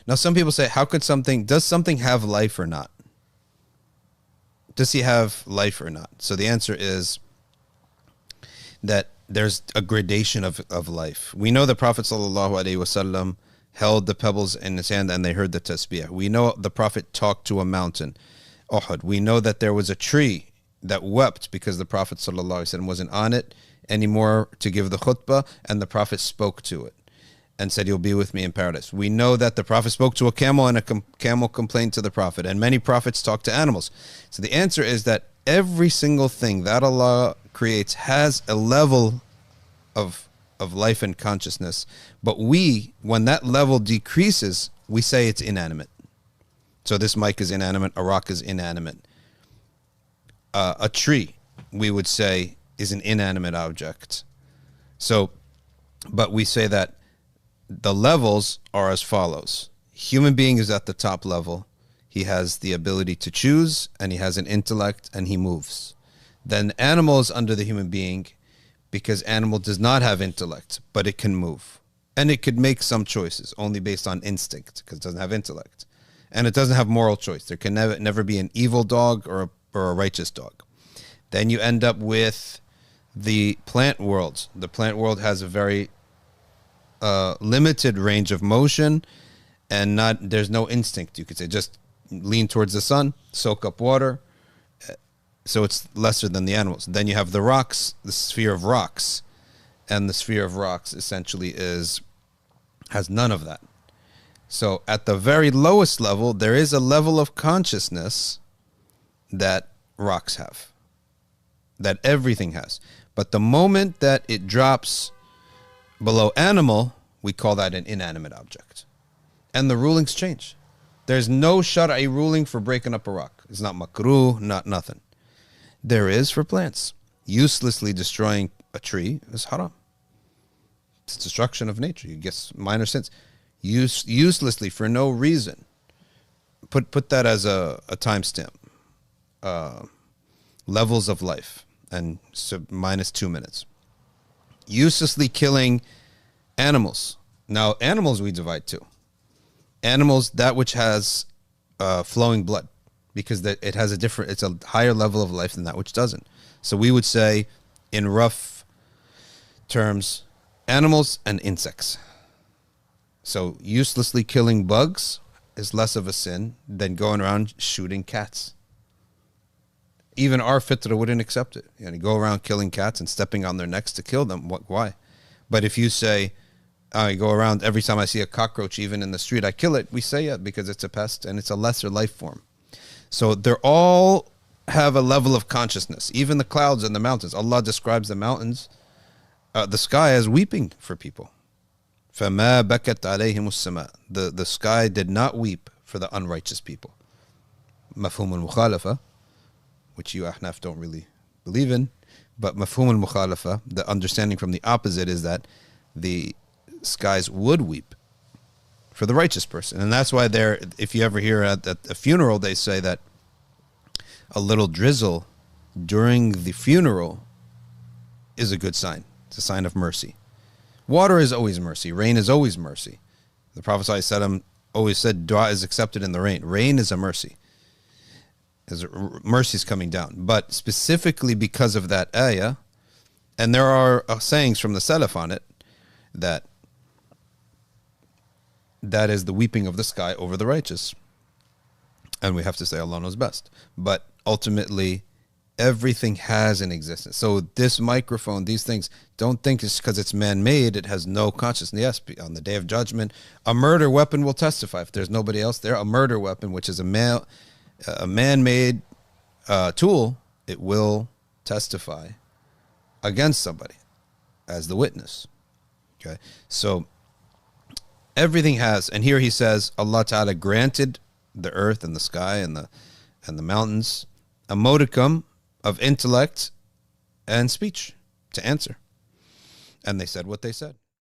Now, some people say, does something have life or not? Does he have life or not? So the answer is that there's a gradation of life. We know the Prophet ﷺ held the pebbles in his hand and they heard the tasbih. We know the Prophet talked to a mountain, Uhud. We know that there was a tree that wept because the Prophet ﷺ wasn't on it anymore to give the khutbah, and the Prophet spoke to it and said, you'll be with me in paradise. We know that the Prophet spoke to a camel and a camel complained to the Prophet, and many prophets talk to animals. So the answer is that every single thing that Allah creates has a level of life and consciousness, but when that level decreases, we say it's inanimate. So this mic is inanimate, a rock is inanimate. A tree, we would say, is an inanimate object. So, but we say that the levels are as follows. Human being is at the top level. He has the ability to choose, and he has an intellect, and he moves. Then animal is under the human being because animal does not have intellect, but it can move. And it could make some choices only based on instinct because it doesn't have intellect. And it doesn't have moral choice. There can never be an evil dog or a righteous dog. Then you end up with the plant world. The plant world has a very limited range of motion, and there's no instinct. You could say just lean towards the sun, soak up water. So it's lesser than the animals. Then you have the rocks, the sphere of rocks, and the sphere of rocks essentially has none of that. So at the very lowest level, there is a level of consciousness that rocks have, that everything has. But the moment that it drops below animal, we call that an inanimate object. And the rulings change. There's no shar'i ruling for breaking up a rock. It's not makruh, not nothing. There is for plants. Uselessly destroying a tree is haram. It's destruction of nature. You get minor sins. Uselessly for no reason. Put that as a timestamp. Levels of life, and so minus 2 minutes. Uselessly killing animals. Now, animals we divide too. Animals, that which has flowing blood, because it has it's a higher level of life than that which doesn't. So we would say, in rough terms, animals and insects. So uselessly killing bugs is less of a sin than going around shooting cats. Even our fitra wouldn't accept it. You go around killing cats and stepping on their necks to kill them. Why? But if you say, I go around every time I see a cockroach, even in the street, I kill it. We say it because it's a pest and it's a lesser life form. So they're all have a level of consciousness. Even the clouds and the mountains. Allah describes the mountains, the sky as weeping for people. فَمَا بَكَتْ عَلَيْهِمُ السَّمَاء. The sky did not weep for the unrighteous people. مفهوم المخالفة, which you Ahnaf don't really believe in, but mafhum al-mukhalafa, the understanding from the opposite, is that the skies would weep for the righteous person. And that's why if you ever hear at a funeral, they say that a little drizzle during the funeral is a good sign. It's a sign of mercy. Water is always mercy. Rain is always mercy. The Prophet ﷺ always said dua is accepted in the rain. Rain is a mercy. Mercy is coming down. But specifically because of that ayah, and there are sayings from the Salaf on it, that is the weeping of the sky over the righteous. And we have to say Allah knows best. But ultimately, everything has an existence. So this microphone, these things, don't think it's because it's man-made, it has no consciousness. Yes, on the Day of Judgment, a murder weapon will testify. If there's nobody else there, a murder weapon, which is a man-made tool, it will testify against somebody as the witness. Okay, so everything has, and here he says, Allah Ta'ala granted the earth and the sky and the mountains a modicum of intellect and speech to answer. And they said what they said.